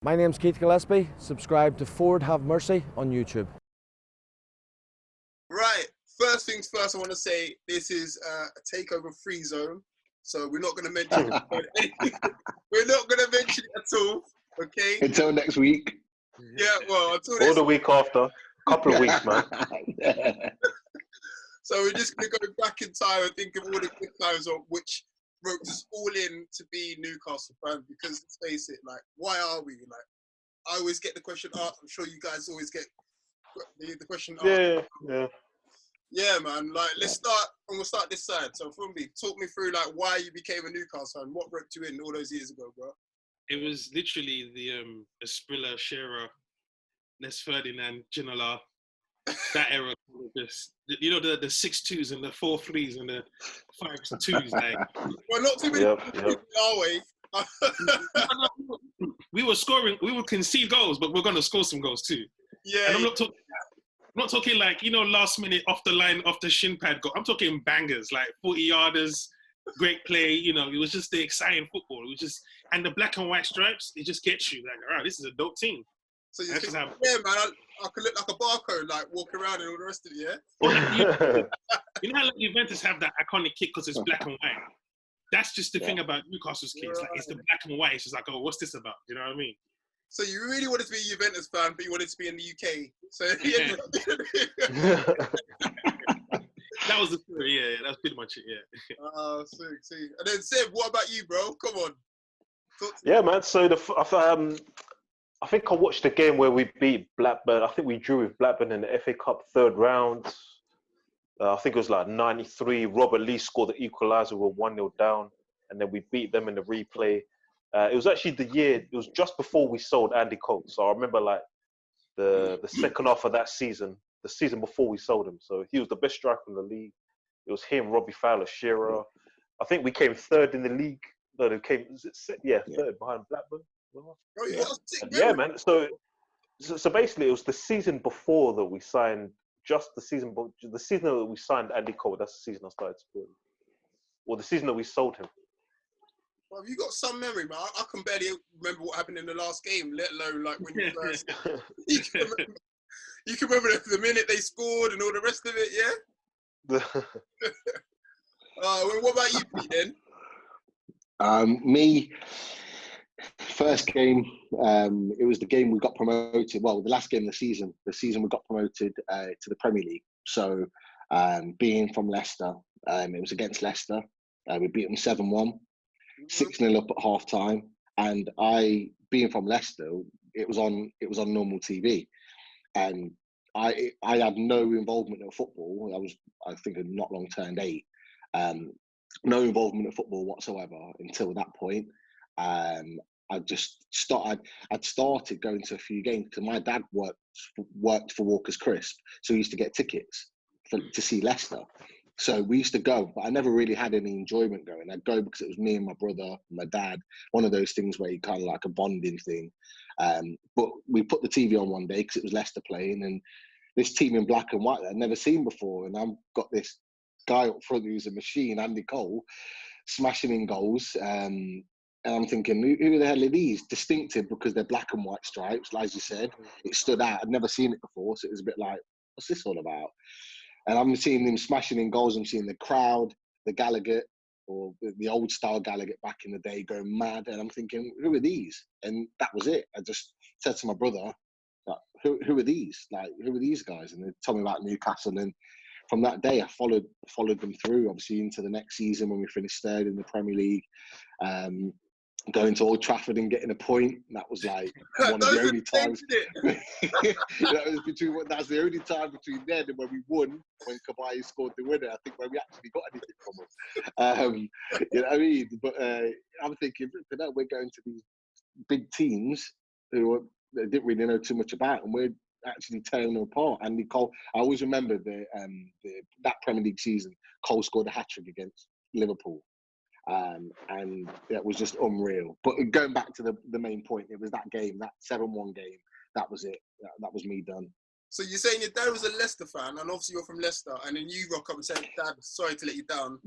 My name's Keith Gillespie. Subscribe to Ford Have Mercy on YouTube. Right, first things first, I want to say this is a takeover free zone, so we're not going to mention it. We're not going to mention it at all, okay? Until next week. Yeah, well, until Or next the week after. Couple of weeks, man. So we're just going to go back in time and think of all the good times of which roped us all in to be Newcastle fans, because let's face it, like, why are we? Like, I always get the question asked, I'm sure you guys always get the question asked. Yeah, man. Like, let's start, and we'll start this side. So, Fumbi, talk me through like why you became a Newcastle fan. What roped you in all those years ago, bro? It was literally the Esprilla, Shearer, Les Ferdinand, Ginola, that era. Just, you know, the 6-2s and the 4-3s and the 5-2s. Like, Well, not too many people our way. we were scoring, we would concede goals, but we're going to score some goals too. Yeah. And I'm not talking like, you know, last minute off the line, off the shin pad goal. I'm talking bangers, like 40-yarders, great play. You know, it was just the exciting football. It was just, and the black and white stripes, it just gets you like, all right, this is a dope team. So you think, yeah, man, I could look like a barcode, like walk around and all the rest of it, yeah? You know how like, Juventus have that iconic kit because it's black and white? That's just the thing about Newcastle's kit. It's like, it's the black and white. It's just like, oh, what's this about? You know what I mean? So you really wanted to be a Juventus fan, but you wanted to be in the UK. So yeah. That was the story. Yeah, that's pretty much it. Yeah. Oh, see. And then Seb, what about you, bro? Come on. Yeah, man. So I think I watched the game where we beat Blackburn. I think we drew with Blackburn in the FA Cup third round. I think it was like 93. Robert Lee scored the equaliser. We were 1-0 down, and then we beat them in the replay. It was actually the year. It was just before we sold Andy Cole. So I remember like the second half of that season, the season before we sold him. So he was the best striker in the league. It was him, Robbie Fowler, Shearer. I think we came third in the league. No, they came. Third behind Blackburn. Yeah, man. So basically, it was the season before that we signed. Just the season that we signed Andy Cole. That's the season I started supporting. Or the season that we sold him. Well, you got some memory, man. I can barely remember what happened in the last game, let alone like when you first. You can remember the minute they scored and all the rest of it, yeah. What about you, Pete, then? Me. First game, it was the game we got promoted. Well, the last game of the season we got promoted to the Premier League. So, being from Leicester, it was against Leicester. We beat them 7-1, 6-0 up at half time. And being from Leicester, it was on normal TV, and I had no involvement in football. I think not long turned 8. No involvement in football whatsoever until that point. I'd started going to a few games because my dad worked for Walker's Crisp, so he used to get tickets to see Leicester. So we used to go, but I never really had any enjoyment going. I'd go because it was me and my brother and my dad, one of those things where you kind of like a bonding thing. But we put the TV on one day because it was Leicester playing, and this team in black and white that I'd never seen before, and I've got this guy up front who's a machine, Andy Cole, smashing in goals. And I'm thinking, who the hell are these? Distinctive because they're black and white stripes, as you said. It stood out. I'd never seen it before, so it was a bit like, what's this all about? And I'm seeing them smashing in goals. I'm seeing the crowd, the Gallagher, or the old style Gallagher back in the day, going mad. And I'm thinking, who are these? And that was it. I just said to my brother, like, who are these? Like, who are these guys? And they told me about Newcastle. And from that day, I followed them through, obviously, into the next season when we finished third in the Premier League. Going to Old Trafford and getting a point, that was like one of the only times. That's the only time between then and when we won, when Kabay scored the winner. I think when we actually got anything from them. You know what I mean? But I'm thinking, we're going to these big teams who they didn't really know too much about, and we're actually tearing them apart. And Cole, I always remember that Premier League season, Cole scored a hat-trick against Liverpool. And it was just unreal. But going back to the main point, it was that game, that 7-1 game. That was it. That was me done. So you're saying your dad was a Leicester fan, and obviously you're from Leicester, and then you rock up and say, "Dad, sorry to let you down."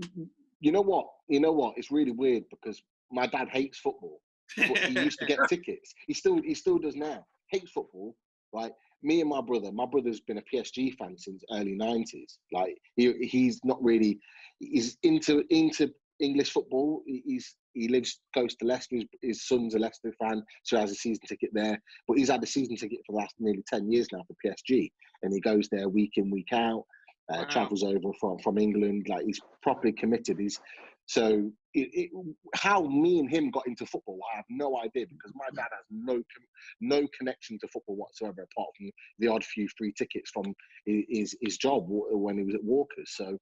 You know what? It's really weird because my dad hates football. but he used to get tickets. He still does now. Hates football, right? Me and my brother's been a PSG fan since early 90s. Like he's not really, he's into English football. He lives close to Leicester. His son's a Leicester fan, so he has a season ticket there. But he's had a season ticket for the last nearly 10 years now for PSG, and he goes there week in, week out. Wow. Travels over from England. Like he's properly committed. So how me and him got into football, I have no idea, because my dad has no connection to football whatsoever, apart from the odd few free tickets from his job when he was at Walker's. So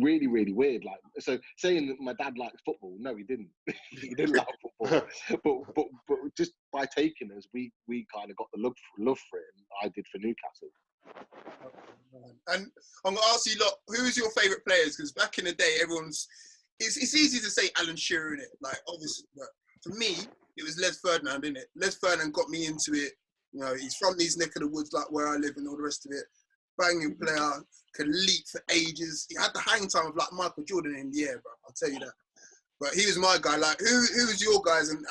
really, really weird. Like, so saying that my dad likes football, no, he didn't. He didn't like football. but just by taking us, we kind of got the love for it, and I did for Newcastle. And I'm gonna ask you, lot, who's your favourite players? Because back in the day, it's easy to say Alan Shearer, innit? Like, obviously, but for me, it was Les Ferdinand, innit? Les Ferdinand got me into it. You know, he's from these neck of the woods, like where I live, and all the rest of it. Banging player, could leap for ages. He had the hang time of like Michael Jordan in the air, bro. I'll tell you that. But he was my guy. Like, who's your guys, and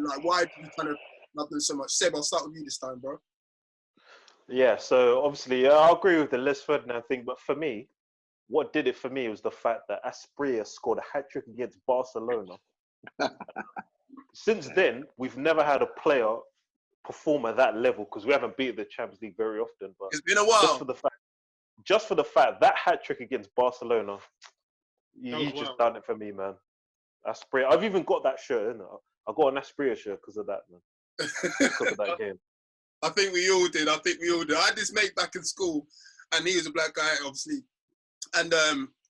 like, why do you kind of love them so much? Seb, I'll start with you this time, bro. Yeah, so obviously, I agree with the Les Ferdinand thing, but for me, what did it for me was the fact that Asprilla scored a hat-trick against Barcelona. Since then, we've never had a player perform at that level, because we haven't beaten the Champions League very often. But it's been a while. Just for the fact that hat-trick against Barcelona, you just done it for me, man. Asprilla. I've even got that shirt, innit? I got an Asprilla shirt because of that, man. Because of that game. I think we all did. I had this mate back in school, and he was a black guy, obviously. And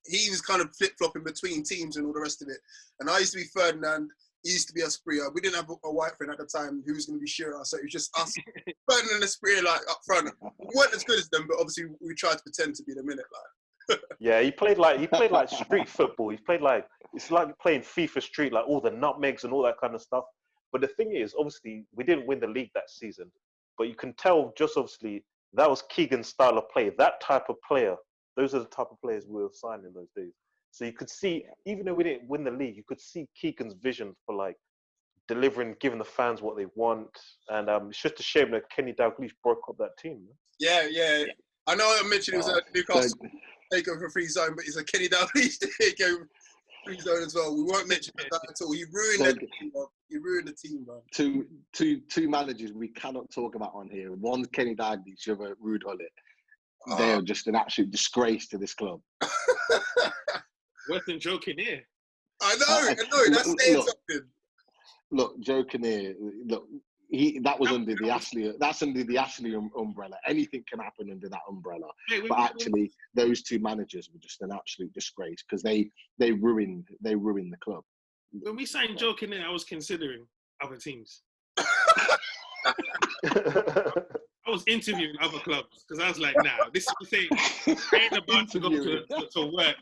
he was kind of flip-flopping between teams and all the rest of it. And I used to be Ferdinand. He used to be Asprilla. We didn't have a white friend at the time who was going to be Shearer, so it was just us, Ferdinand and Asprilla, like, up front. We weren't as good as them, but obviously we tried to pretend to be them, innit? Like. Yeah, he played like street football. It's like playing FIFA Street, like all the nutmegs and all that kind of stuff. But the thing is, obviously, we didn't win the league that season. But you can tell, just obviously, that was Keegan's style of play. That type of player, those are the type of players we were signing those days. So you could see, even though we didn't win the league, you could see Keegan's vision for like delivering, giving the fans what they want. And it's just a shame that Kenny Dalglish broke up that team. Man. Yeah. I know I mentioned it was a Newcastle takeover free zone, but it's a Kenny Dalglish takeover free zone as well. We won't mention that at all. He ruined the team, man. Two managers we cannot talk about on here. One's Kenny Dalglish, the other Ruud Gullit. They're just an absolute disgrace to this club. Worse than Joe Kinnear. I know. That's saying something. Look, Joe Kinnear. Look, that was under the Ashley. That's under the Ashley umbrella. Anything can happen under that umbrella. But actually, those two managers were just an absolute disgrace, because they ruined the club. When we signed Joe Kinnear, I was considering other teams. I was interviewing other clubs, because I was like, nah, this is the thing. I ain't about to go to work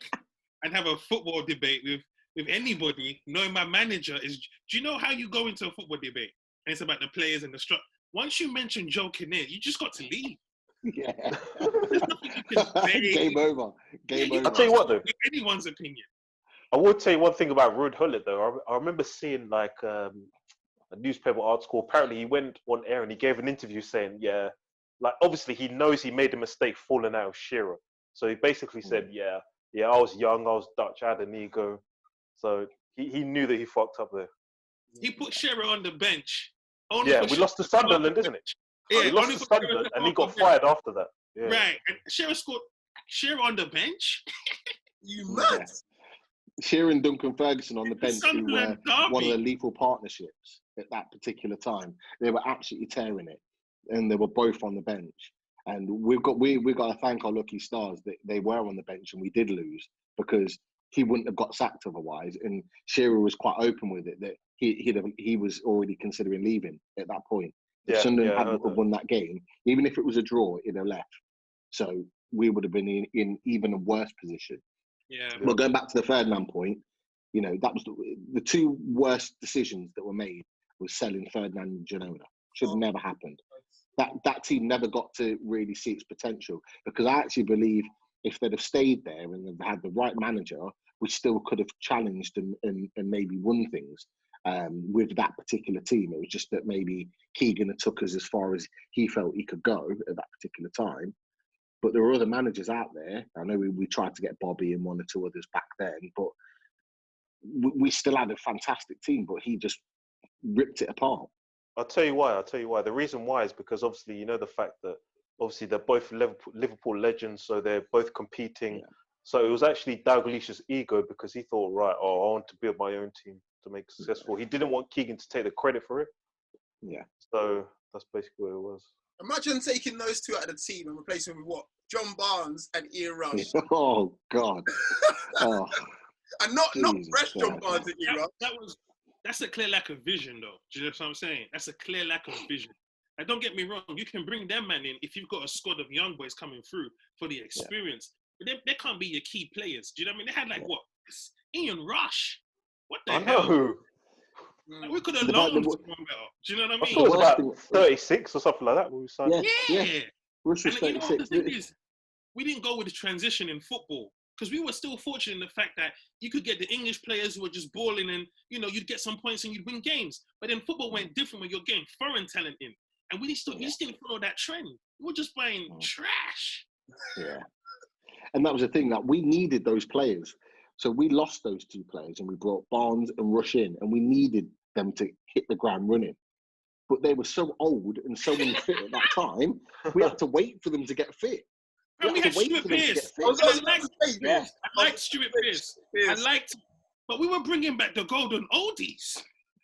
and have a football debate with anybody, knowing my manager is... Do you know how you go into a football debate? And it's about the players and the structure. Once you mention Joe Kinnear, you just got to leave. Yeah. There's nothing you can say. Game over. I'll tell you what, though. Anyone's opinion. I will tell you one thing about Ruud Gullit, though. I remember seeing like a newspaper article. Apparently, he went on air and he gave an interview saying, yeah, like obviously he knows he made a mistake falling out of Shearer. So he basically said, yeah, I was young, I was Dutch, I had an ego. So he knew that he fucked up there. He put Shearer on the bench. Yeah, we lost to Sunderland, isn't it? Yeah, we lost to Sunderland and he got fired after that. Yeah. Right, and Shearer on the bench? You mad? Shearer and Duncan Ferguson on the bench, who were one of the lethal partnerships at that particular time. They were absolutely tearing it, and they were both on the bench. And we got to thank our lucky stars that they were on the bench and we did lose, because he wouldn't have got sacked otherwise. And Shearer was quite open with it, that he was already considering leaving at that point. If Sunderland hadn't won that game, even if it was a draw, he'd have left. So we would have been in even a worse position. Yeah. Well, going back to the Ferdinand point, you know, that was the two worst decisions that were made was selling Ferdinand and Girona. Should have never happened. That team never got to really see its potential, because I actually believe if they'd have stayed there and had the right manager, we still could have challenged and maybe won things. with that particular team. It was just that maybe Keegan had took us as far as he felt he could go at that particular time. But there were other managers out there. I know we tried to get Bobby and one or two others back then, but we still had a fantastic team, but he just ripped it apart. I'll tell you why. The reason why is because obviously, the fact that obviously they're both Liverpool legends, so they're both competing. Yeah. So it was actually Dalglish's ego, because he thought, right, I want to build my own team to make it successful. He didn't want Keegan to take the credit for it. Yeah. So that's basically what it was. Imagine taking those two out of the team and replacing them with what? John Barnes and Ian Rush. Oh, God. Oh. And not fresh John Barnes and Ian Rush. That's a clear lack of vision, though. Do you know what I'm saying? That's a clear lack of vision. Like, don't get me wrong. You can bring them man in if you've got a squad of young boys coming through for the experience. But they can't be your key players. Do you know what I mean? They had what? Ian Rush. What the hell? Like, we could have loaned someone better. Do you know what I mean? I thought it was about 36 or something like that when we signed. Yeah. Rush was 36. The thing is, we didn't go with the transition in football, because we were still fortunate in the fact that you could get the English players who were just balling, and you'd get some points and you'd win games. But then football went different when you're getting foreign talent in, and we just didn't follow that trend. We were just buying trash. Yeah, and that was the thing, that we needed those players. So we lost those two players, and we brought Barnes and Rush in, and we needed them to hit the ground running. But they were so old and so unfit at that time, we had to wait for them to get fit. And we had Stuart Pearce. I liked Stuart Pearce. But we were bringing back the golden oldies.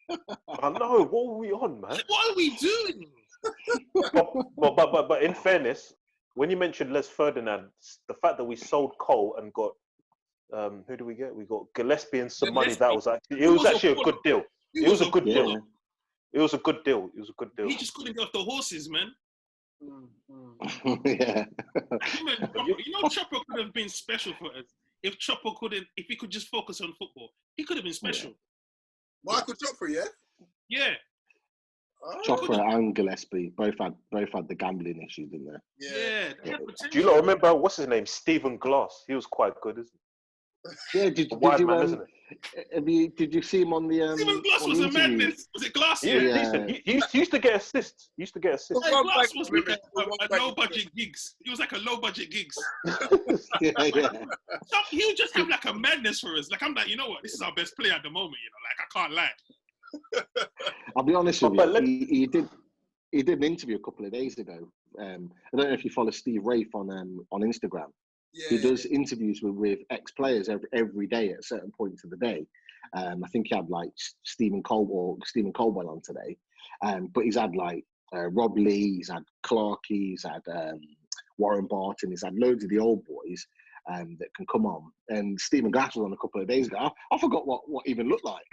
I know. What were we on, man? What are we doing? But in fairness, when you mentioned Les Ferdinand, the fact that we sold Cole and got who do we get? We got Gillespie and some money. That was actually a good deal. It was a good deal. It was a good deal. He just couldn't get off the horses, man. Yeah. Chopper could have been special for us if he could just focus on football. He could have been special. Yeah. Michael Chopper, yeah? Yeah. Chopper and Gillespie both had the gambling issues, didn't they? Yeah. Do you not remember what's his name? Stephen Glass. He was quite good, isn't he? Yeah, did you see him on the Stephen Glass was a madness. Was it Glass? Yeah. He used to get assists. Glass was like a low budget gigs. He was like a low budget gigs. Yeah. So he would just have like a madness for us. Like, I'm like, you know what? This is our best player at the moment. Like, I can't lie. I'll be honest with you. He did an interview a couple of days ago. I don't know if you follow Steve Rafe on Instagram. Yeah, he does interviews with ex-players every day at certain points of the day. I think he had like Stephen Colwell on today. But he's had like Rob Lee, he's had Clarkey, he's had Warren Barton, he's had loads of the old boys that can come on. And Stephen Glass was on a couple of days ago. I forgot what even looked like.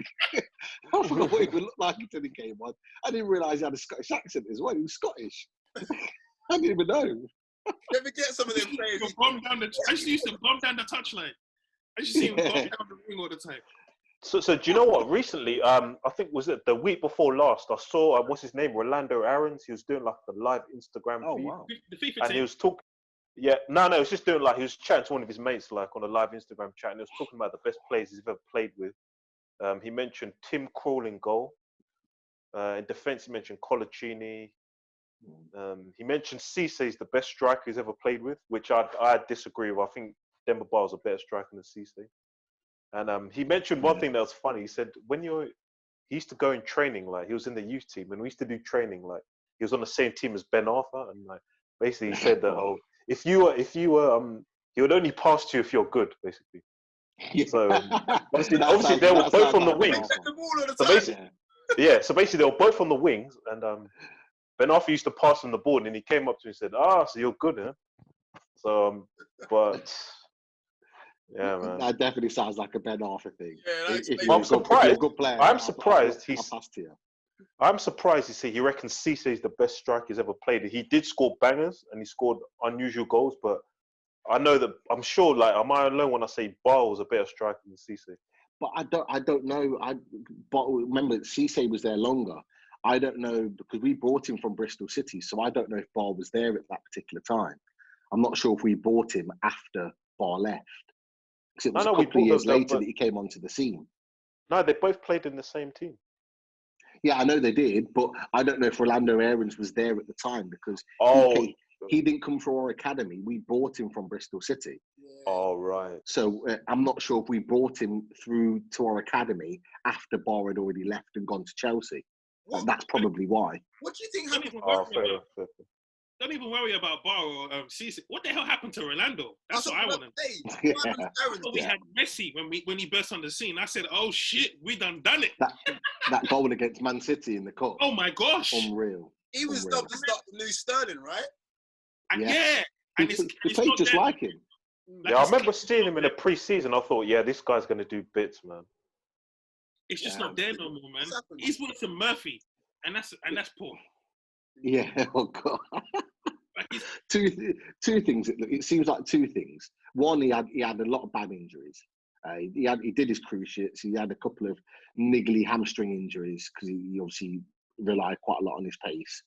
I forgot what even looked like until he came on. I didn't realise he had a Scottish accent as well. He was Scottish. I didn't even know. Let me get some of them players. I used to bomb down the touchline. I used to see him bomb down the ring all the time. So do you know what? Recently, I think was it the week before last, I saw what's his name, Rolando Aarons. He was doing like a live Instagram feed. Wow. The FIFA and team. He was talking. Yeah, no, it was just doing like he was chatting to one of his mates like on a live Instagram chat, and he was talking about the best players he's ever played with. He mentioned Tim Krul in goal. In defence, he mentioned Colaccini. He mentioned Cisse is the best striker he's ever played with, which I disagree with. I think Demba Ba is a better striker than Cisse. And he mentioned one thing that was funny. He said he used to go in training, like he was in the youth team, and we used to do training, like he was on the same team as Ben Arthur, and like basically he said that if you were he would only pass to you if you're good, basically. So obviously they were both on the wings. So basically they were both on the wings, and Ben Arthur used to pass him the ball, and he came up to me and said, so you're good, huh? So, but, yeah, man. That definitely sounds like a Ben Arthur thing. Yeah, I'm surprised. I'm surprised I'll pass to you. I'm surprised he reckons Cisse is the best striker he's ever played. He did score bangers, and he scored unusual goals, but I'm sure, like, am I alone when I say Ba was a better striker than Cisse? But I don't know. But remember, Cisse was there longer. I don't know, because we bought him from Bristol City, so I don't know if Bar was there at that particular time. I'm not sure if we bought him after Bar left, because it was a couple of years later that he came onto the scene. No, they both played in the same team. Yeah, I know they did, but I don't know if Orlando Aarons was there at the time because Oh, he didn't come through our academy. We bought him from Bristol City. oh, right. So I'm not sure if we brought him through to our academy after Barr had already left and gone to Chelsea. That's probably why. What do you think Don't happened? even Oh, worry fair, about. fair. Don't even worry about Bar or Cisse. What the hell happened to Orlando? That's what I want to know. Yeah. We had Messi when he burst on the scene. I said, "Oh shit, we done it." That goal against Man City in the cup. Oh my gosh. Unreal. He was Unreal. dubbed as the new Sterling, right? And Yeah. and He played just like him. Yeah, I remember seeing him in the pre-season. I thought, yeah, this guy's going to do bits, man. It's just Yeah. not there no more, man. What's happened? He's worse than Murphy, and that's poor. Yeah. Oh God. Like he's, Two things. It seems like two things. One, he had a lot of bad injuries. He did his cruciates. He had a couple of niggly hamstring injuries because he obviously relied quite a lot on his pace.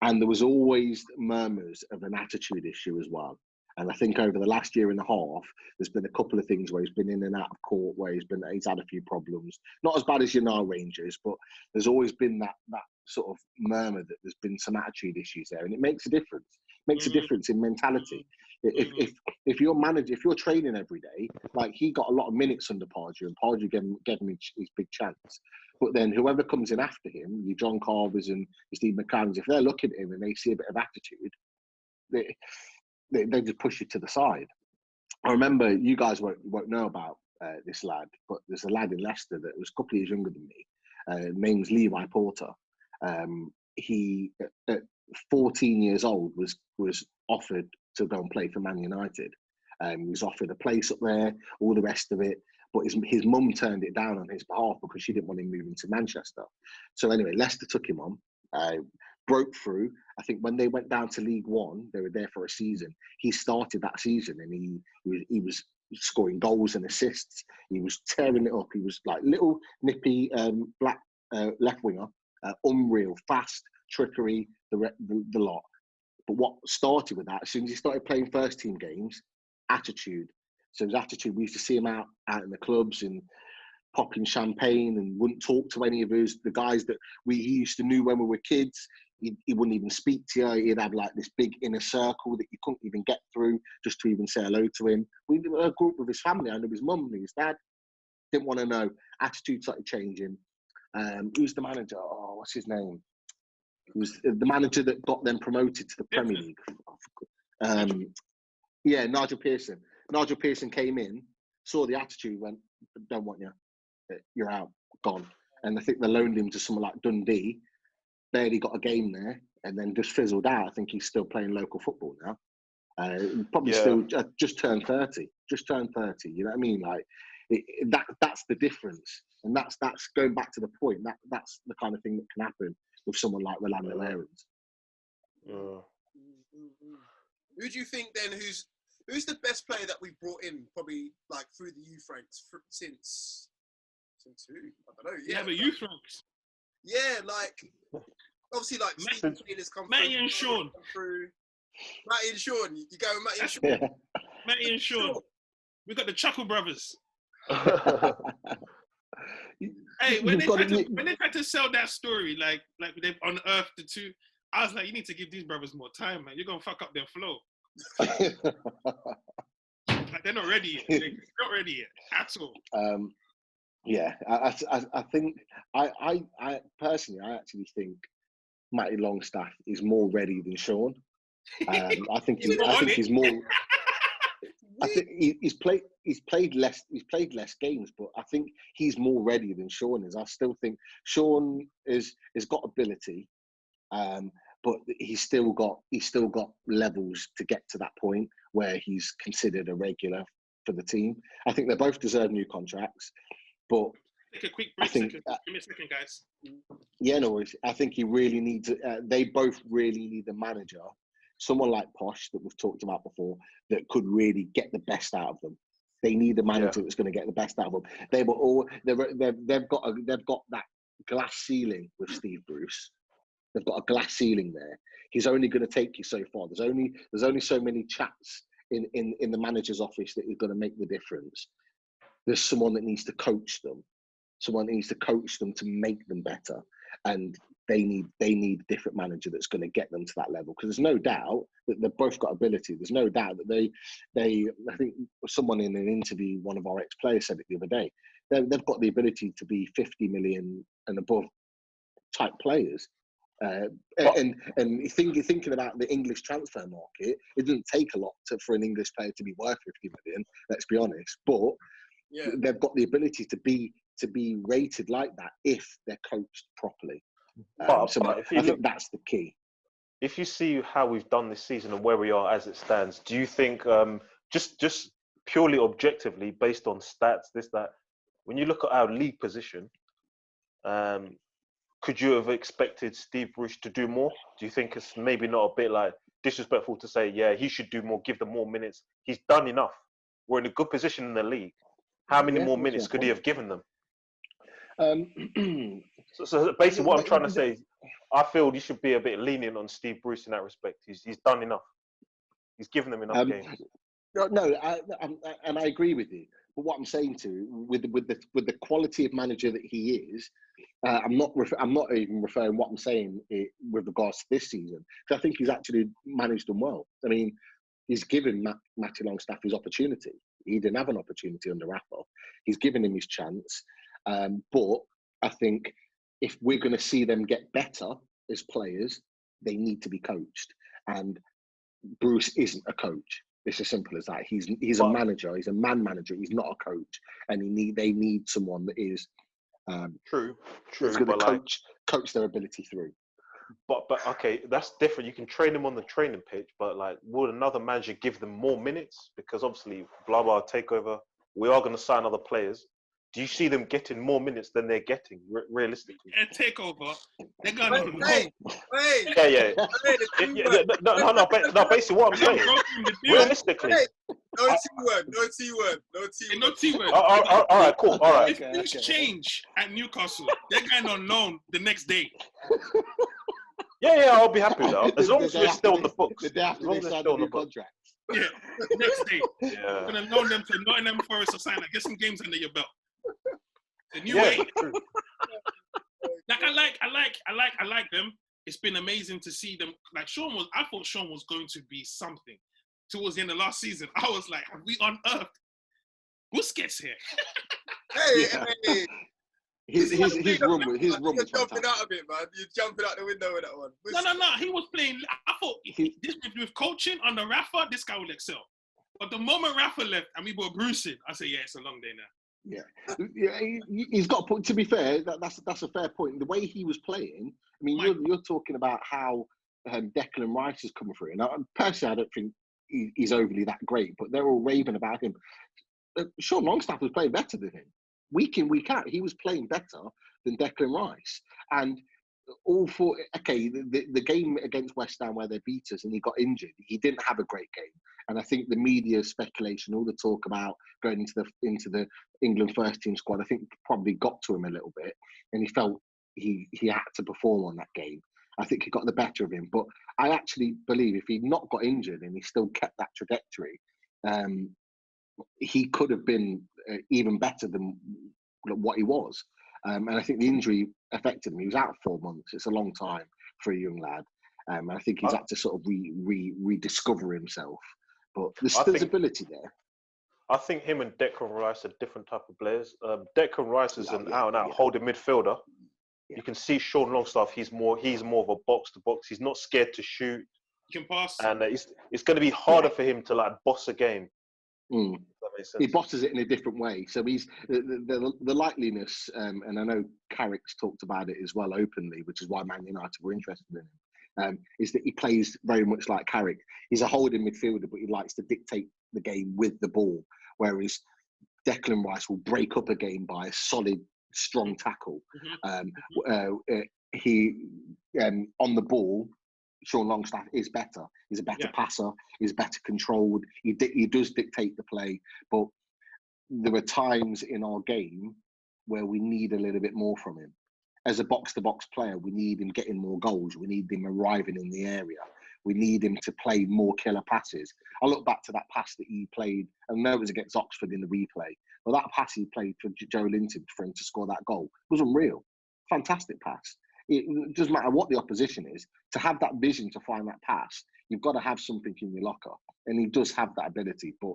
And there was always murmurs of an attitude issue as well. And I think over the last year and a half, there's been a couple of things where he's been in and out of court, where he's had a few problems. Not as bad as Rangers, but there's always been that sort of murmur that there's been some attitude issues there, and it makes a difference. It makes a difference in mentality. If you're training every day, like he got a lot of minutes under Pardew, and Pardew gave him his big chance. But then whoever comes in after him, your John Carvers and your Steve McCann's, if they're looking at him and they see a bit of attitude, they just push you to the side. I remember, you guys won't know about this lad, but there's a lad in Leicester that was a couple of years younger than me. Name's Levi Porter. He at 14 years old was offered to go and play for Man United. He was offered a place up there, all the rest of it, but his mum turned it down on his behalf because she didn't want him moving to Manchester. So anyway, Leicester took him on, broke through. I think when they went down to League One, they were there for a season. He started that season and he was scoring goals and assists. He was tearing it up. He was like little nippy black left winger, unreal, fast, trickery, the lot. But what started with that, as soon as he started playing first team games, attitude. So his attitude, we used to see him out in the clubs and popping champagne and wouldn't talk to any of the guys that he used to know when we were kids. He wouldn't even speak to you. He'd have like this big inner circle that you couldn't even get through just to even say hello to him. We grew up with his family. I knew his mum, knew his dad. Didn't want to know. Attitude started changing. Who's the manager? Oh, what's his name? He was the manager that got them promoted to the Premier League. Yeah, Nigel Pearson. Nigel Pearson came in, saw the attitude, went, don't want you. You're out, gone. And I think they loaned him to someone like Dundee. Barely got a game there, and then just fizzled out. I think he's still playing local football now. Probably still just turned 30. Just turned 30. You know what I mean? Like that's the difference, and that's going back to the point. That's the kind of thing that can happen with someone like Orlando Aarons. Who do you think then? Who's the best player that we brought in? Probably like through the youth ranks since who? I don't know. you have a youth ranks. Yeah, like obviously like Steve Taylor's come Matty and Sean. Matty and Sean. You go with Matty and Sean. Yeah. Matty and Sean. We got the Chuckle Brothers. Hey, when they tried to sell that story, like they've unearthed the two, I was like, you need to give these brothers more time, man. You're gonna fuck up their flow. Like, they're not ready yet. They're not ready yet at all. Yeah, I think I personally actually think Matty Longstaff is more ready than Sean. I think he's more. I think he's played less games, but I think he's more ready than Sean is. I still think Sean has got ability, but he's still got levels to get to that point where he's considered a regular for the team. I think they both deserve new contracts, but take a quick break. Give me a second, guys. Yeah, no worries. I think he really needs. They both really need a manager, someone like Posh that we've talked about before, that could really get the best out of them. They need a manager that's going to get the best out of them. They've got that glass ceiling with Steve Bruce. They've got a glass ceiling there. He's only going to take you so far. There's only so many chats in the manager's office that is going to make the difference. There's someone that needs to coach them. Someone needs to coach them to make them better, and they need a different manager that's going to get them to that level. Because there's no doubt that they've both got ability. There's no doubt that they. I think someone in an interview, one of our ex-players said it the other day. They've got the ability to be 50 million and above type players. And thinking about the English transfer market, it doesn't take a lot for an English player to be worth 50 million. Let's be honest, but they've got the ability to be rated like that if they're coached properly. I think that's the key. If you see how we've done this season and where we are as it stands, do you think just purely objectively based on stats, that when you look at our league position, could you have expected Steve Bruce to do more? Do you think it's maybe not a bit like disrespectful to say, yeah, he should do more, give them more minutes? He's done enough. We're in a good position in the league. How many more minutes could he have given them? So basically what I'm trying to say is I feel you should be a bit lenient on Steve Bruce in that respect. He's done enough. He's given them enough games. And I agree with you. But what I'm saying with the quality of manager that he is, I'm not even referring what I'm saying with regards to this season, because I think he's actually managed them well. I mean, he's given Matty Longstaff his opportunity. He didn't have an opportunity under Rafa. He's given him his chance. But I think if we're going to see them get better as players, they need to be coached. And Bruce isn't a coach. It's as simple as that. He's a manager. He's a man manager. He's not a coach. And they need someone that is true. That's going to coach their ability through. But okay, that's different. You can train them on the training pitch, but like, would another manager give them more minutes? Because obviously, blah blah takeover. We are going to sign other players. Do you see them getting more minutes than they're getting realistically? And Takeover, they're gonna No, basically what I'm saying, realistically. No T word. All right, cool. All right. If things change at Newcastle, they're going on loan the next day. Yeah, I'll be happy with that. As long as we're still on the books. The day after they sign the new contract. Yeah, the next day. I'm gonna loan them to Nottingham Forest or something. Get some games under your belt. The new way. Like I like them. It's been amazing to see them. Like I thought Sean was going to be something towards the end of last season. I was like, have we unearthed Busquets here? Hey. His room was You're jumping out of it, man. You're jumping out the window with that one. No. He was playing. I thought with coaching under Rafa, this guy will excel. But the moment Rafa left and we brought Bruce in, I said, yeah, it's a long day now. Yeah, he's got. To be fair, that's a fair point. The way he was playing, I mean, you're talking about how Declan Rice is coming through, and personally, I don't think he's overly that great. But they're all raving about him. Sean Longstaff was playing better than him, week in, week out. He was playing better than Declan Rice, and the game against West Ham where they beat us and he got injured, he didn't have a great game. And I think the media speculation, all the talk about going into the England first team squad, I think probably got to him a little bit, and he felt he had to perform on that game. I think he got the better of him. But I actually believe if he'd not got injured and he still kept that trajectory, he could have been even better than what he was. And I think the injury affected him. He was out 4 months. It's a long time for a young lad. And I think he's had to sort of rediscover himself. But there's ability there. I think him and Declan Rice are different type of players. Declan Rice is an out-and-out holding midfielder. Yeah. You can see Sean Longstaff. He's more of a box-to-box. He's not scared to shoot. He can pass. And it's going to be harder for him to like boss a game. Mm. He bosses it in a different way. So he's the likeliness, and I know Carrick's talked about it as well openly, which is why Man United were interested in him, is that he plays very much like Carrick. He's a holding midfielder, but he likes to dictate the game with the ball, whereas Declan Rice will break up a game by a solid, strong tackle. On the ball, Sean Longstaff is better. He's a better passer. He's better controlled. He does dictate the play. But there are times in our game where we need a little bit more from him. As a box-to-box player, we need him getting more goals. We need him arriving in the area. We need him to play more killer passes. I look back to that pass that he played, and I know it was against Oxford in the replay, but that pass he played for Joe Linton for him to score that goal was unreal. Fantastic pass. It doesn't matter what the opposition is, to have that vision to find that pass, you've got to have something in your locker. And he does have that ability. But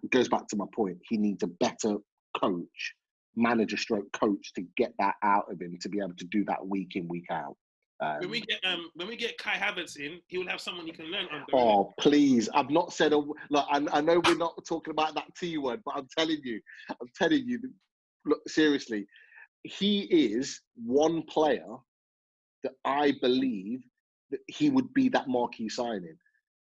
it goes back to my point. He needs a better coach, manager stroke coach, to get that out of him, to be able to do that week in, week out. When we get Kai Havertz in, he will have someone he can learn under. Oh, please. I've not said look, I know we're not talking about that T word, but I'm telling you, look, seriously, he is one player that I believe that he would be that marquee signing.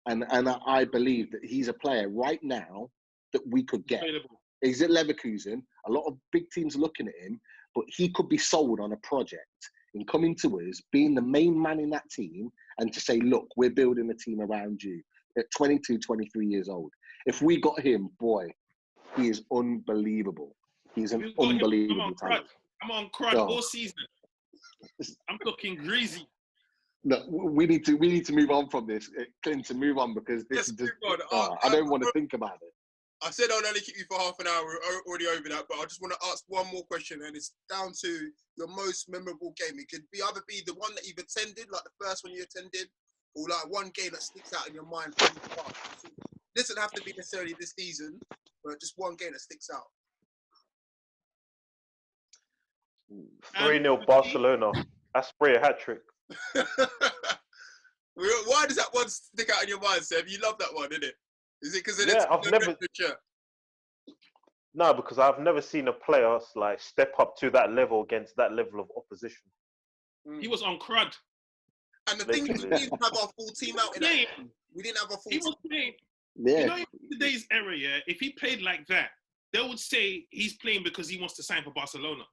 And I believe that he's a player right now that we could get. Available. He's at Leverkusen. A lot of big teams are looking at him, but he could be sold on a project in coming to us, being the main man in that team, and to say, look, we're building a team around you at 22, 23 years old. If we got him, boy, he is unbelievable. He's an unbelievable talent. I'm on crud all season. I'm looking greasy. No, we need to move on from this, Clinton. Move on, because this is just, I don't want to think about it. I said I'll only keep you for half an hour. We're already over that, but I just want to ask one more question, and it's down to your most memorable game. It could be either be the one that you've attended, like the first one you attended, or like one game that sticks out in your mind from the past. It doesn't have to be necessarily this season, but just one game that sticks out. 3-0 Barcelona. Asprey hat-trick. Why does that one stick out in your mind, Seb? You love that one, innit? Is it because No, because I've never seen a player like step up to that level against that level of opposition. He was on crud. And the thing is, we didn't have our full team out in that game. We didn't have a full team. Was playing. Yeah. You know, in today's era, yeah, if he played like that, they would say he's playing because he wants to sign for Barcelona.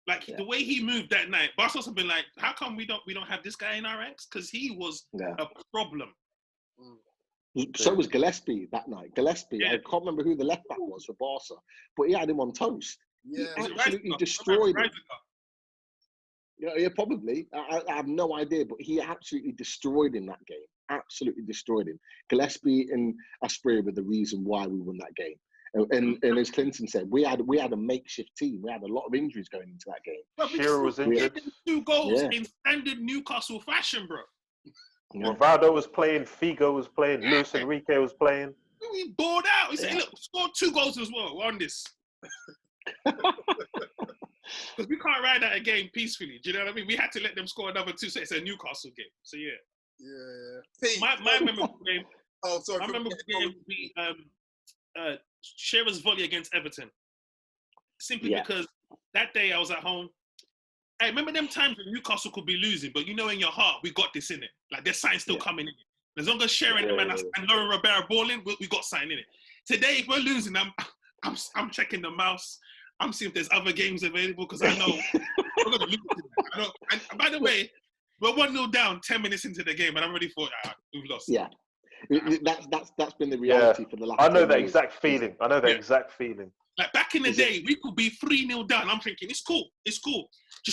Like the way he moved that night, Barcelona's have been like, how come we don't have this guy in our ranks? Because he was a problem. So was Gillespie that night. Gillespie, I can't remember who the left back was for Barca, but he had him on toast. Yeah, he absolutely destroyed him. Yeah, probably. I have no idea, but he absolutely destroyed him that game. Absolutely destroyed him. Gillespie and Asprey were the reason why we won that game. And as Clinton said, we had a makeshift team. We had a lot of injuries going into that game. Shearer was injured. 2 goals in standard Newcastle fashion, bro. Rivaldo was playing, Figo was playing, Luis Enrique was playing. We bored out. He said, look, scored 2 goals as well. We're on this. Because we can't ride out a game peacefully. Do you know what I mean? We had to let them score another 2, so it's a Newcastle game. So, yeah. My memorable game. Oh, sorry. My memorable game would be Shearer's volley against Everton. Simply because that day I was at home. I remember them times when Newcastle could be losing, but you know in your heart, we got this in it. Like there's signs still coming in it. As long as Shearer and Lauren Ribera balling, we got sign in it. Today, if we're losing, I'm checking the mouse. I'm seeing if there's other games available because I know we're going to lose. And by the way, we're 1-0 down 10 minutes into the game, and I'm already thought we've lost. Yeah. That's been the reality for the last. I know that exact feeling. Exact feeling. Like back in the day, we could be 3-0 down. I'm thinking it's cool. Just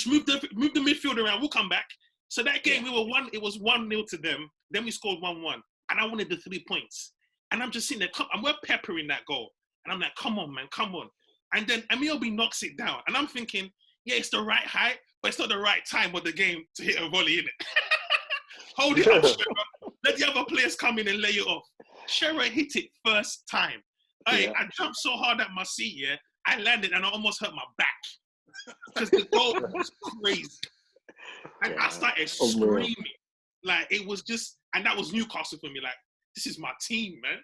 move the midfield around. We'll come back. So that game, it was 1-0 to them. Then we scored 1-1, and I wanted the 3 points. And I'm just sitting there, and we're peppering that goal. And I'm like, come on, man, come on. And then Amiobi knocks it down, and I'm thinking, yeah, it's the right height, but it's not the right time of the game to hit a volley in it. Hold it up, Shearer. Let the other players come in and lay it off. Shearer hit it first time. I jumped so hard at my seat, I landed and I almost hurt my back. Because the goal was crazy. And I started screaming. Like, it was just, and that was Newcastle for me. Like, this is my team, man.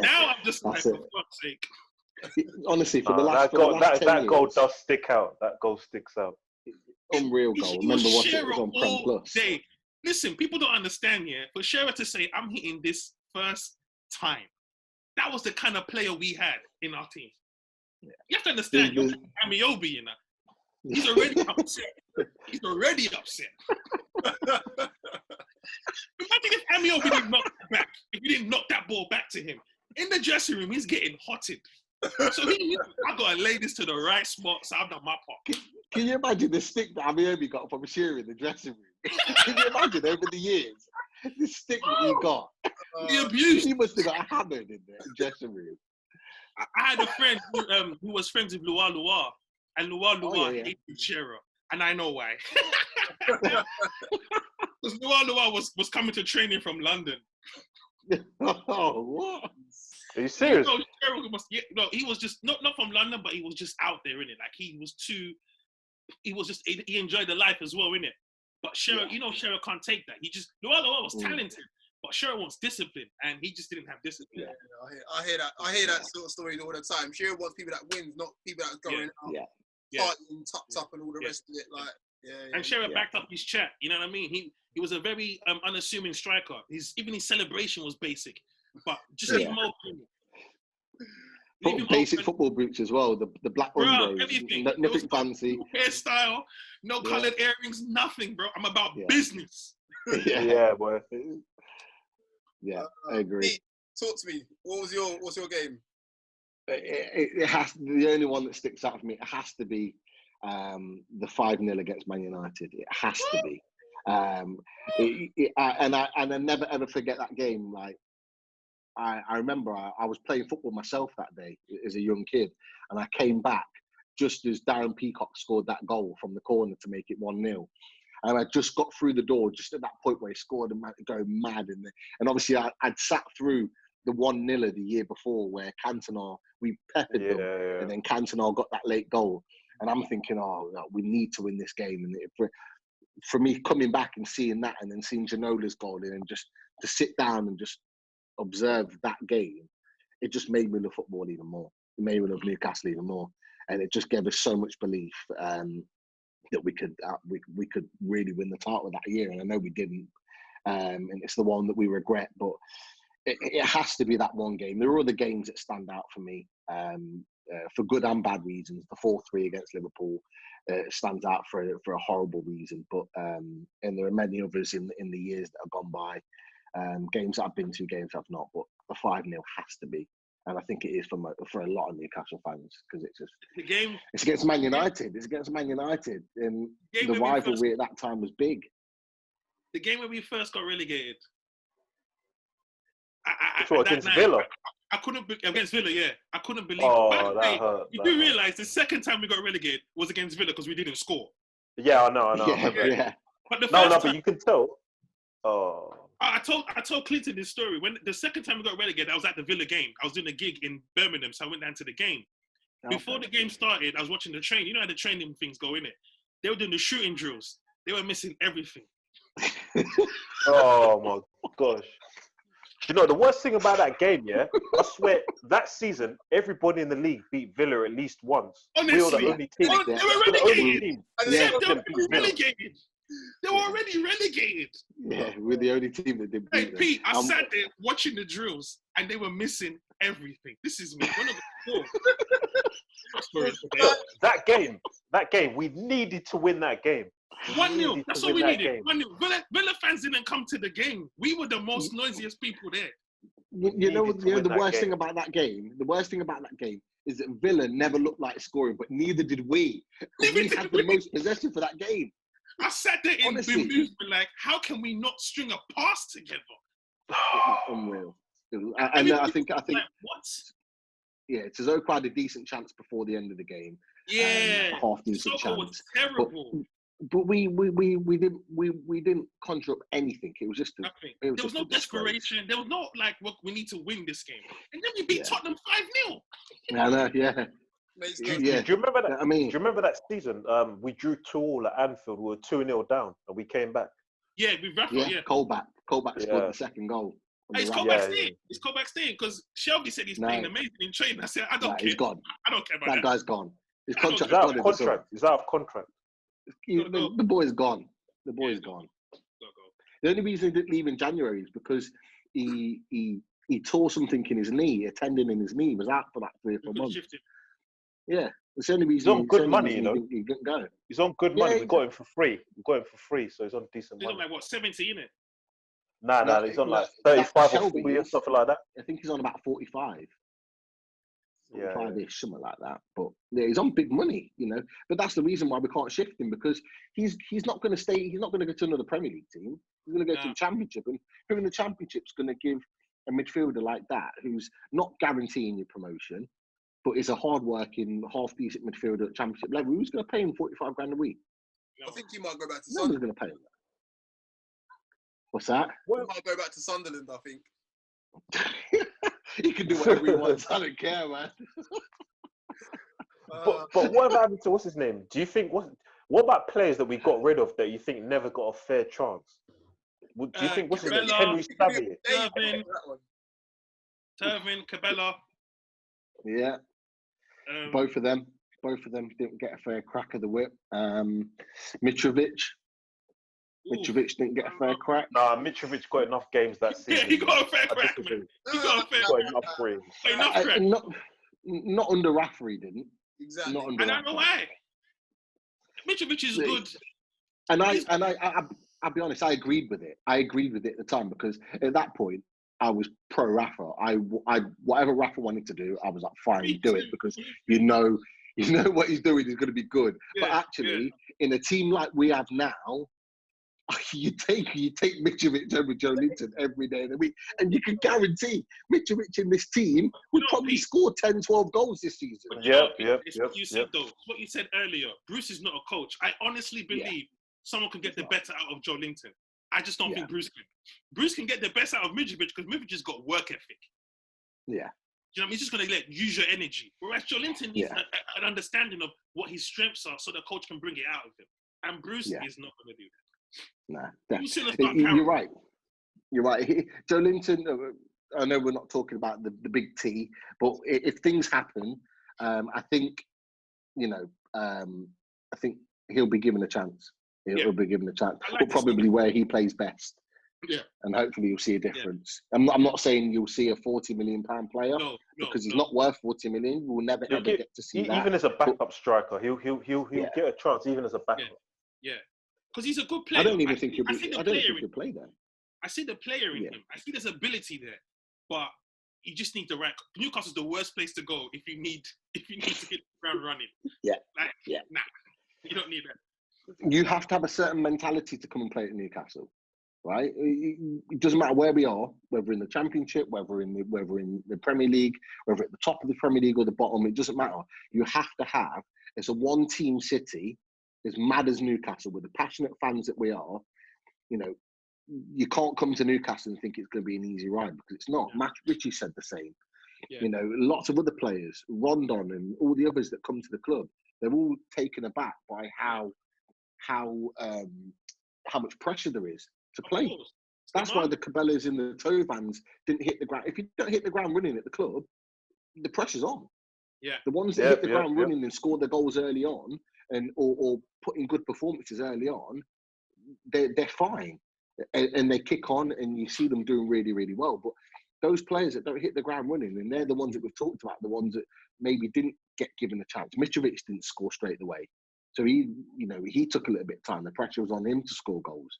Now I'm just like, for fuck's sake. Honestly, for the last that goal does stick out. That goal sticks out. Unreal goal. Remember watching it was on Prem Plus. Day. Listen, people don't understand, for Shearer to say, I'm hitting this first time. That was the kind of player we had in our team. Yeah. You have to understand, you're Amiobi, you know. He's already upset. Imagine if Amiobi didn't knock it back. If you didn't knock that ball back to him. In the dressing room, he's getting hotted. So I got to lay this to the right spot, so I've done my part. Can you imagine the stick that Amiobi got from Shearer in the dressing room? Can you imagine over the years the stick that he got? The abuse. He must have got hammered in the dressing room. I had a friend who was friends with Luar, and Luar hated Shearer, and I know why. Because Luar was coming to training from London. Oh, what? Are you serious? No, Shearer he was just not from London, but he was just out there, innit? Like he enjoyed the life as well, innit? But Shearer, Shearer can't take that. Luar was talented, but Shearer wants discipline, and he just didn't have discipline. Yeah, I hear that sort of story all the time. Shearer wants people that wins, not people that are going out, partying, tucked up, and all the rest of it. Like, And Shearer backed up his chat. You know what I mean? He was a very unassuming striker. Even his celebration was basic, but just leave him open. Basic football boots as well. The black ombres, everything. Nothing fancy. No hairstyle, no coloured earrings, nothing, bro. I'm about business. Yeah, boy. Yeah, I agree. Pete, talk to me. What's your game? It has the only one that sticks out for me. It has to be the 5-0 against Man United. It has to be. And I never ever forget that game. Like I remember I was playing football myself that day as a young kid, and I came back just as Darren Peacock scored that goal from the corner to make it 1-0. And I just got through the door just at that point where he scored and going mad. And obviously I'd sat through the 1-0 the year before where Cantona, we peppered them. And then Cantona got that late goal. And I'm thinking, no, we need to win this game. And for me coming back and seeing that and then seeing Ginola's goal and just to sit down and just observe that game, it just made me love football even more. It made me love Newcastle even more. And it just gave us so much belief that we could really win the title that year, and I know we didn't, and it's the one that we regret. But it has to be that one game. There are other games that stand out for me for good and bad reasons. The 4-3 against Liverpool stands out for a horrible reason, but and there are many others in the years that have gone by. Games that I've been to, games I've not, but the 5-0 has to be. And I think it is for a lot of Newcastle fans because it's against Man United. It's against Man United, and the rivalry at that time was big. The game where we first got relegated. Against Villa. I couldn't against Villa. Yeah, I couldn't believe. Oh, that hurt. You do realise the second time we got relegated was against Villa because we didn't score. Yeah, I know. Yeah. But the first time, but you can tell. Oh. I told Clinton this story. When the second time we got relegated, I was at the Villa game. I was doing a gig in Birmingham, so I went down to the game. Okay. Before the game started, I was watching the train. You know how the training things go, in it. They were doing the shooting drills. They were missing everything. Oh my gosh! You know the worst thing about that game, yeah? I swear that season, everybody in the league beat Villa at least once. Honestly, we were the only team. They were relegated. Yeah. They were relegated. They were already relegated. Yeah, we're the only team that didn't beat them. Pete, I sat there watching the drills, and they were missing everything. This is me. That game, we needed to win that game. 1-0. That's all we needed. 1-0. Villa fans didn't come to the game. We were the most noisiest people there. You know the worst thing about that game? The worst thing about that game is that Villa never looked like scoring, but neither did we. We had the most possession for that game. I sat there in bemusement, like, how can we not string a pass together? It was unreal. I think. Like, what? Yeah, Sissoko had a decent chance before the end of the game. Yeah, half decent Sissoko chance. was terrible. But we didn't conjure up anything. It was just nothing. There was no desperation. There was no like, look, we need to win this game, and then we beat Tottenham 5-0. I know, yeah. Do you remember that? Do you remember that season? We drew 2-2 at Anfield. We were 2-0 down, and we came back. Yeah, with Rafa. Yeah. Colback scored the second goal. It's Colback staying. It's Colback staying because Shelby said he's playing amazing in training. I said, I don't care. He's gone. I don't care about that. That guy's gone. His contract is out of contract. He's out of contract. The boy's gone. The boy's gone. The only reason he didn't leave in January is because he tore something in his knee, a tendon in his knee, was out for like 3 or 4 months. Yeah, it's the only reason. He's on good money, you know. He didn't go. He's on good money. We got him for free. So he's on decent money. He's on like what, 70, innit? Nah, he's on like 35 or 40 or something like that. I think he's on about 45. Yeah, 45-ish, something like that. But yeah, he's on big money, you know. But that's the reason why we can't shift him, because he's not going to stay. He's not going to go to another Premier League team. He's going to go to the Championship, and who in the Championship's going to give a midfielder like that, who's not guaranteeing your promotion, but is a hard-working, half-decent midfielder at Championship level? Who's going to pay him 45 grand a week? I think he might go back to No one's Sunderland. going to pay him that. What's that? He might go back to Sunderland, I think. He can do whatever he wants. I don't care, man. But what happened to what's his name? Do you think what about players that we got rid of that you think never got a fair chance? Do you think what's his name? Henry Savage? Turvin, Cabela. Yeah, both of them didn't get a fair crack of the whip. Mitrovic didn't get a fair crack. Nah, Mitrovic got enough games that season. Yeah, he got a fair crack, man. He got a fair crack. Enough games. Enough crack. Not under Rafa, he didn't. Exactly. Not under I don't know why. Mitrovic is good. And I'll be honest, I agreed with it. I agreed with it at the time, because at that point I was pro Rafa. I whatever Rafa wanted to do, I was like, fine, do it, because you know what he's doing is going to be good. Yeah, but actually, in a team like we have now, you take Mitrovic over Joe Linton every day of the week, and you can guarantee Mitrovic in this team would probably score 10, 12 goals this season. You said though, what you said earlier. Bruce is not a coach. I honestly believe someone can get the better out of Joe Linton. I just don't think Bruce can. Bruce can get the best out of Mitrovic because Mitrovic has got work ethic. Yeah. You know what I mean? He's just going to use your energy. Whereas Joe Linton needs an understanding of what his strengths are so the coach can bring it out of him. And Bruce is not going to do that. Nah, you're right. You're right. Joe Linton, I know we're not talking about the big T, but if things happen, I think, I think he'll be given a chance. He'll be given a chance, but probably where he plays best. Yeah. And hopefully you'll see a difference. Yeah. I'm not saying you'll see a £40 million player, because he's not worth 40 million. We'll never ever get to see that. Even as a backup striker, he'll get a chance even as a backup. Yeah. Because he's a good player. I don't even think he'll play there. I see the player in him. I see there's ability there, but you just need the right. Newcastle's the worst place to go if you need to hit the ground running. Nah, you don't need that. You have to have a certain mentality to come and play at Newcastle, right? It doesn't matter where we are, whether in the Championship, whether in the Premier League, whether at the top of the Premier League or the bottom. It doesn't matter. You have to have, as a one-team city, as mad as Newcastle, with the passionate fans that we are, you can't come to Newcastle and think it's going to be an easy ride, because it's not. Matt Ritchie said the same. Yeah. Lots of other players, Rondon and all the others that come to the club, they're all taken aback by how much pressure there is to play. That's why the Cabellas and the Tovans didn't hit the ground. If you don't hit the ground running at the club, the pressure's on. Yeah. The ones that hit the ground running and score their goals early on, and or put in good performances early on, they're fine, and they kick on, and you see them doing really, really well. But those players that don't hit the ground running, and they're the ones that we've talked about, the ones that maybe didn't get given a chance. Mitrovic didn't score straight away, so he took a little bit of time. The pressure was on him to score goals.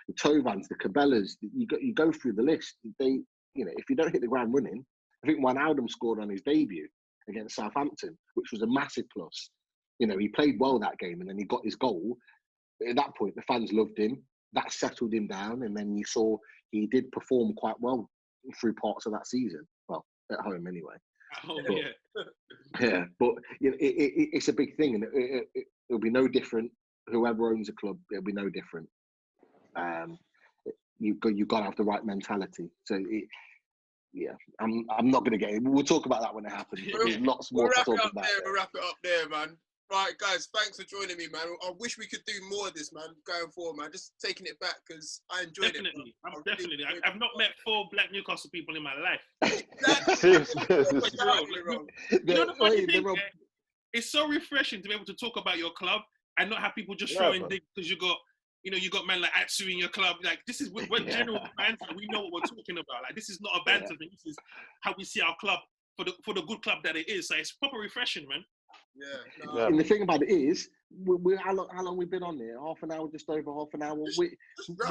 The Tovans, the Cabellas, you go through the list. They, if you don't hit the ground running, I think Wijnaldum scored on his debut against Southampton, which was a massive plus. He played well that game, and then he got his goal. At that point, the fans loved him. That settled him down, and then you saw he did perform quite well through parts of that season. Well, at home anyway. But it's a big thing, and it'll be no different. Whoever owns a club, it'll be no different. You've got to have the right mentality. So I'm not going to get it. We'll talk about that when it happens. There's lots more to talk about. We'll wrap it up there, man. Right, guys, thanks for joining me, man. I wish we could do more of this, man, going forward, man. Just taking it back, because I enjoyed it. Definitely. I've not met 4 black Newcastle people in my life. It's so refreshing to be able to talk about your club and not have people just throwing digs because you got man like Atsu in your club. Like, this is we're general fans, and we know what we're talking about. Like, this is not a banter thing. This is how we see our club for the good club that it is. So it's proper refreshing, man. Yeah. And the thing about it is, how long we've been on there? Half an hour, just over half an hour. We've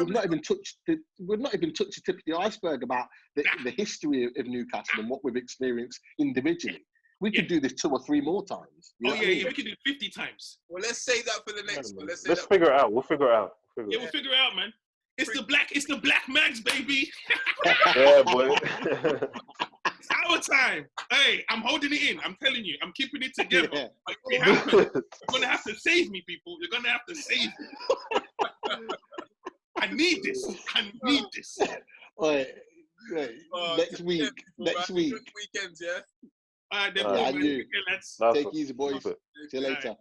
not even touched the tip of the iceberg about the history of Newcastle and what we've experienced individually. We could do this 2 or 3 more times. You know Oh what I yeah, mean? we can do 50 times. Well, let's say that for the next one. Let's say Let's that. figure it out. We'll figure it out. Yeah, we'll figure it out, man. It's the black mags, baby. Yeah, boy. It's our time. Hey, I'm holding it in. I'm telling you, I'm keeping it together. Yeah. Like, it happens. You're gonna have to save me, people. You're gonna have to save me. I need this. I need this. Right. Next week. Good weekends, yeah. All right, then, All right, man. and you. Okay, let's. Nice Take one. it easy, boys. Love it. See you later.